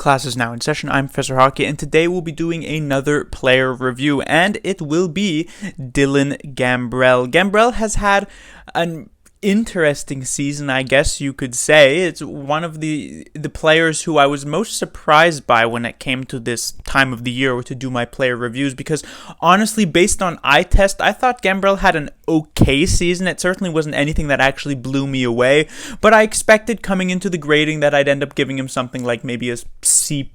Class is now in session. I'm Professor Hockey, and today we'll be doing another player review, and it will be Dylan Gambrell. Gambrell has had an interesting season, I guess you could say. It's one of the players who I was most surprised by when it came to this time of the year to do my player reviews, because honestly, based on eye test, I thought Gambrell had an okay season. It certainly wasn't anything that actually blew me away, but I expected coming into the grading that I'd end up giving him something like maybe a C+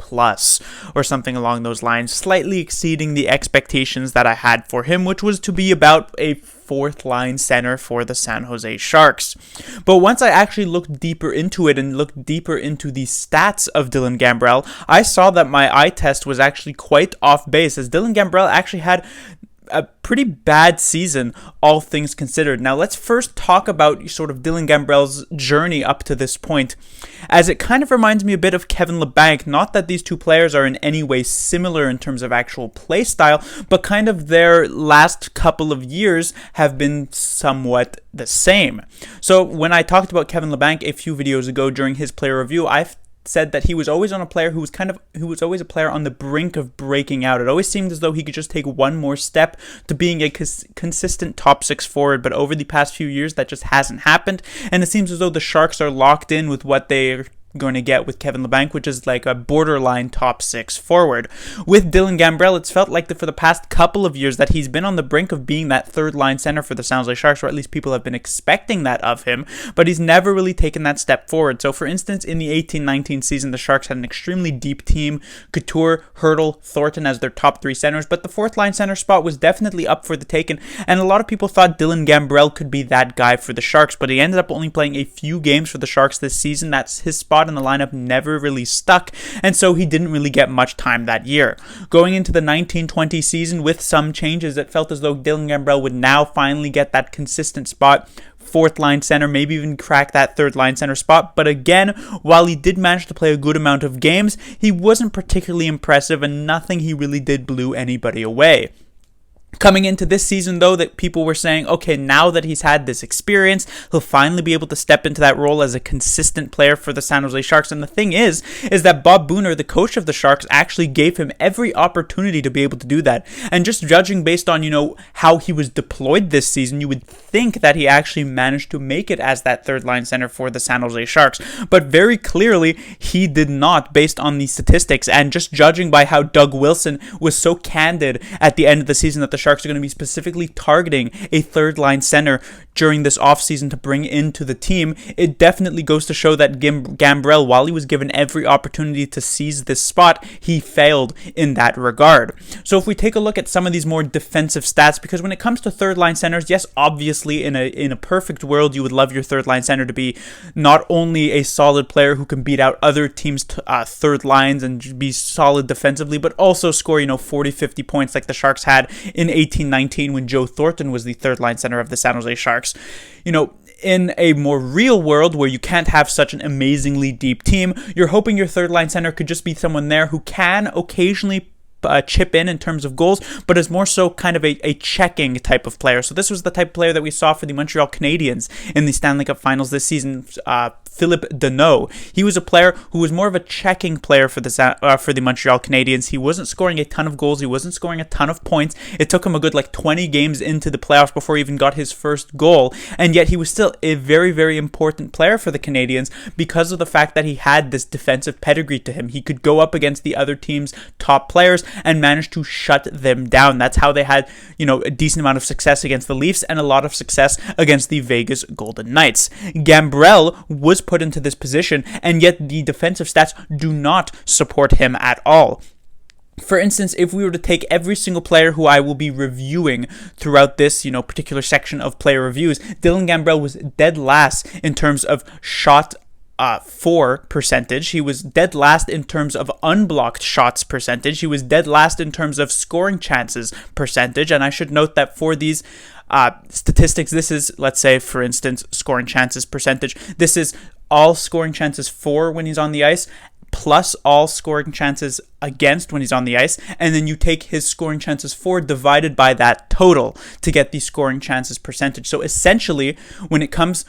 or something along those lines, slightly exceeding the expectations that I had for him, which was to be about a fourth line center for the San Jose Sharks. But once I actually looked deeper into it and looked deeper into the stats of Dylan Gambrell, I saw that my eye test was actually quite off base, as Dylan Gambrell actually had a pretty bad season, all things considered. Now, let's first talk about sort of Dylan Gambrell's journey up to this point, as it kind of reminds me a bit of Kevin Labanc. Not that these two players are in any way similar in terms of actual play style, but kind of their last couple of years have been somewhat the same. So when I talked about Kevin Labanc a few videos ago during his player review, I've said that he was always on a player who was always a player on the brink of breaking out. It always seemed as though he could just take one more step to being a consistent top six forward, but over the past few years that just hasn't happened, and it seems as though the Sharks are locked in with what they're going to get with Kevin Labanc, which is like a borderline top six forward. With Dylan Gambrell, it's felt like for the past couple of years that he's been on the brink of being that third line center for the San Jose Sharks, or at least people have been expecting that of him, but he's never really taken that step forward. So for instance, in the 18-19 season, the Sharks had an extremely deep team, Couture, Hurdle, Thornton as their top three centers, but the fourth line center spot was definitely up for the taking, and a lot of people thought Dylan Gambrell could be that guy for the Sharks, but he ended up only playing a few games for the Sharks this season. That's his spot in the lineup never really stuck, and so he didn't really get much time that year. Going into the 19-20 season with some changes, it felt as though Dylan Gambrell would now finally get that consistent spot, fourth line center, maybe even crack that third line center spot. But again, while he did manage to play a good amount of games, he wasn't particularly impressive, and nothing he really did blew anybody away. Coming into this season, though, that people were saying, okay, now that he's had this experience, he'll finally be able to step into that role as a consistent player for the San Jose Sharks. And the thing is that Bob Booner, the coach of the Sharks, actually gave him every opportunity to be able to do that. And just judging based on, how he was deployed this season, you would think that he actually managed to make it as that third line center for the San Jose Sharks. But very clearly, he did not, based on the statistics. And just judging by how Doug Wilson was so candid at the end of the season that the Sharks are going to be specifically targeting a third line center during this offseason to bring into the team, it definitely goes to show that Gambrell, while he was given every opportunity to seize this spot, he failed in that regard. So if we take a look at some of these more defensive stats, because when it comes to third line centers, yes, obviously in a perfect world, you would love your third line center to be not only a solid player who can beat out other teams' third lines and be solid defensively, but also score 40-50 points like the Sharks had in 18-19 when Joe Thornton was the third line center of the San Jose Sharks. In a more real world where you can't have such an amazingly deep team, you're hoping your third line center could just be someone there who can occasionally chip in terms of goals, but is more so kind of a checking type of player. So this was the type of player that we saw for the Montreal Canadiens in the Stanley Cup Finals this season. Philip Deneau. He was a player who was more of a checking player for the Montreal Canadiens. He wasn't scoring a ton of goals. He wasn't scoring a ton of points. It took him a good 20 games into the playoffs before he even got his first goal, and yet he was still a very, very important player for the Canadiens because of the fact that he had this defensive pedigree to him. He could go up against the other team's top players and manage to shut them down. That's how they had, a decent amount of success against the Leafs and a lot of success against the Vegas Golden Knights. Gambrell was put into this position, and yet the defensive stats do not support him at all. For instance, if we were to take every single player who I will be reviewing throughout this, particular section of player reviews, Dylan Gambrell was dead last in terms of shot for percentage. He was dead last in terms of unblocked shots percentage. He was dead last in terms of scoring chances percentage. And I should note that for these statistics, this is, let's say, for instance, scoring chances percentage. This is all scoring chances for when he's on the ice, plus all scoring chances against when he's on the ice, and then you take his scoring chances for divided by that total to get the scoring chances percentage. So essentially, when it comes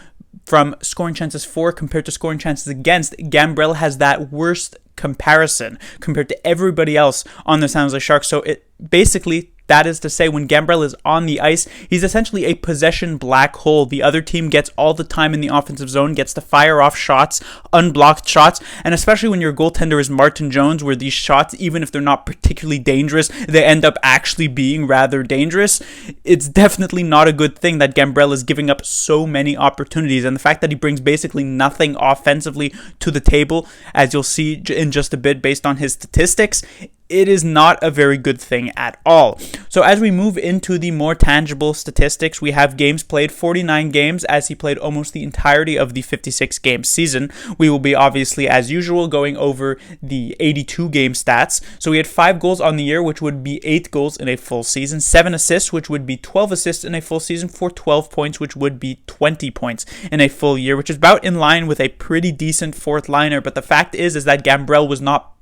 from scoring chances for compared to scoring chances against, Gambrell has that worst comparison compared to everybody else on the San Jose Sharks. So it basically, that is to say, when Gambrell is on the ice, he's essentially a possession black hole. The other team gets all the time in the offensive zone, gets to fire off shots, unblocked shots, and especially when your goaltender is Martin Jones, where these shots, even if they're not particularly dangerous, they end up actually being rather dangerous. It's definitely not a good thing that Gambrell is giving up so many opportunities, and the fact that he brings basically nothing offensively to the table, as you'll see in just a bit based on his statistics, it is not a very good thing at all. So as we move into the more tangible statistics, we have games played, 49 games, as he played almost the entirety of the 56-game season. We will be obviously, as usual, going over the 82-game stats. So we had 5 goals on the year, which would be 8 goals in a full season, 7 assists, which would be 12 assists in a full season, for 12 points, which would be 20 points in a full year, which is about in line with a pretty decent fourth liner. But the fact is that Gambrell was not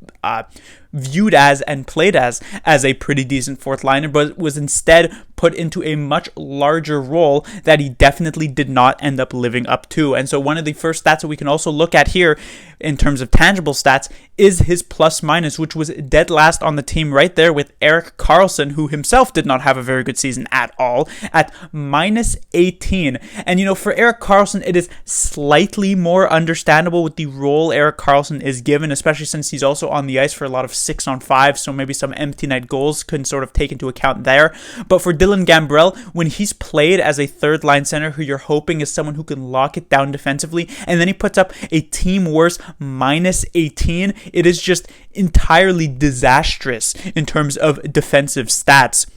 viewed as and played as a pretty decent fourth liner, but was instead put into a much larger role that he definitely did not end up living up to. And so one of the first stats that we can also look at here in terms of tangible stats is his plus minus, which was dead last on the team, right there with Erik Karlsson, who himself did not have a very good season at all, at minus 18. And for Erik Karlsson, it is slightly more understandable with the role Erik Karlsson is given, especially since he's also on the ice for a lot of 6-on-5, so maybe some empty net goals can sort of take into account there. But for Dylan Gambrell, when he's played as a third line center who you're hoping is someone who can lock it down defensively, and then he puts up a team worst minus 18, it is just entirely disastrous in terms of defensive stats.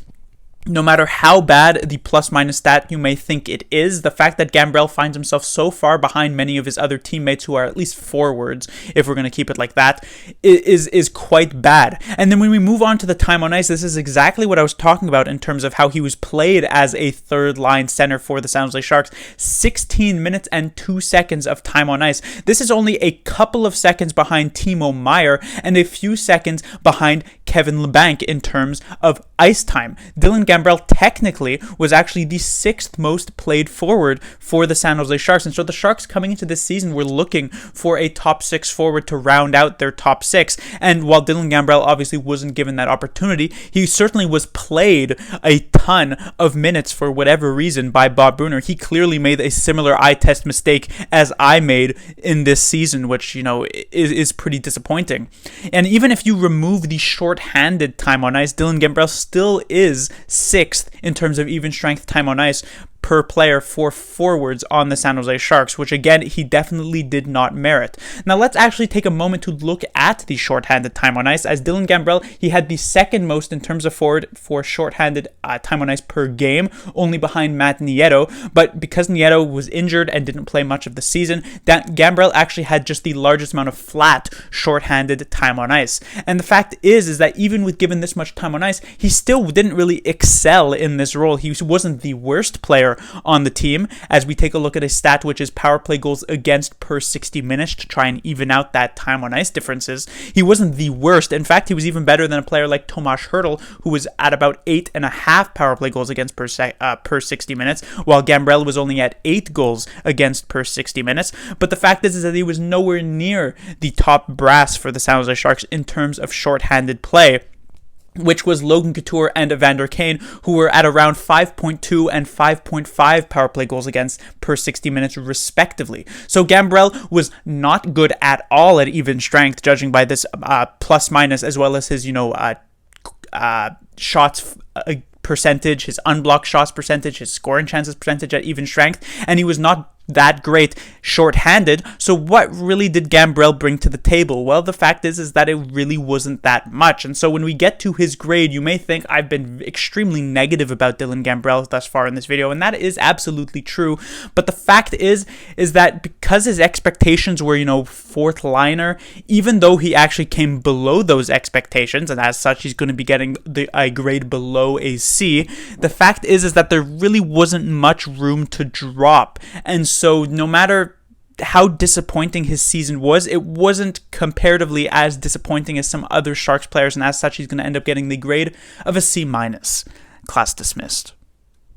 No matter how bad the plus-minus stat you may think it is, the fact that Gambrell finds himself so far behind many of his other teammates who are at least forwards, if we're going to keep it like that, is quite bad. And then when we move on to the time on ice, this is exactly what I was talking about in terms of how he was played as a third-line center for the San Jose Sharks. 16 minutes and 2 seconds of time on ice. This is only a couple of seconds behind Timo Meier and a few seconds behind Kevin Labanc in terms of ice time. Dylan Gambrell technically was actually the 6th most played forward for the San Jose Sharks, and so the Sharks coming into this season were looking for a top 6 forward to round out their top 6, and while Dylan Gambrell obviously wasn't given that opportunity, he certainly was played a ton of minutes for whatever reason by Bob Brunner. He clearly made a similar eye test mistake as I made in this season, which is pretty disappointing. And even if you remove the short-handed time on ice, Dylan Gambrell still is 6th in terms of even strength time on ice per player for forwards on the San Jose Sharks, which again, he definitely did not merit. Now let's actually take a moment to look at the shorthanded time on ice. As Dylan Gambrell, he had the 2nd most in terms of forward for shorthanded time on ice per game, only behind Matt Nieto, but because Nieto was injured and didn't play much of the season, that Gambrell actually had just the largest amount of flat shorthanded time on ice. And the fact is that even with given this much time on ice, he still didn't really excel in this role. He wasn't the worst player on the team, as we take a look at a stat which is power play goals against per 60 minutes to try and even out that time on ice differences. He wasn't the worst. In fact, he was even better than a player like Tomas Hertl, who was at about 8.5 power play goals against per 60 minutes, while Gambrell was only at 8 goals against per 60 minutes. But the fact is that he was nowhere near the top brass for the San Jose Sharks in terms of shorthanded play, which was Logan Couture and Evander Kane, who were at around 5.2 and 5.5 power play goals against per 60 minutes respectively. So Gambrell was not good at all at even strength, judging by this plus minus, as well as his shots percentage, his unblocked shots percentage, his scoring chances percentage at even strength, and he was not that great short-handed. So what really did Gambrell bring to the table? Well, the fact is that it really wasn't that much. And so when we get to his grade, you may think I've been extremely negative about Dylan Gambrell thus far in this video, and that is absolutely true. But the fact is that because his expectations were, 4th liner, even though he actually came below those expectations, and as such he's going to be getting a grade below a C, the fact is that there really wasn't much room to drop. And so no matter how disappointing his season was, it wasn't comparatively as disappointing as some other Sharks players, and as such he's going to end up getting the grade of a C-. Class dismissed.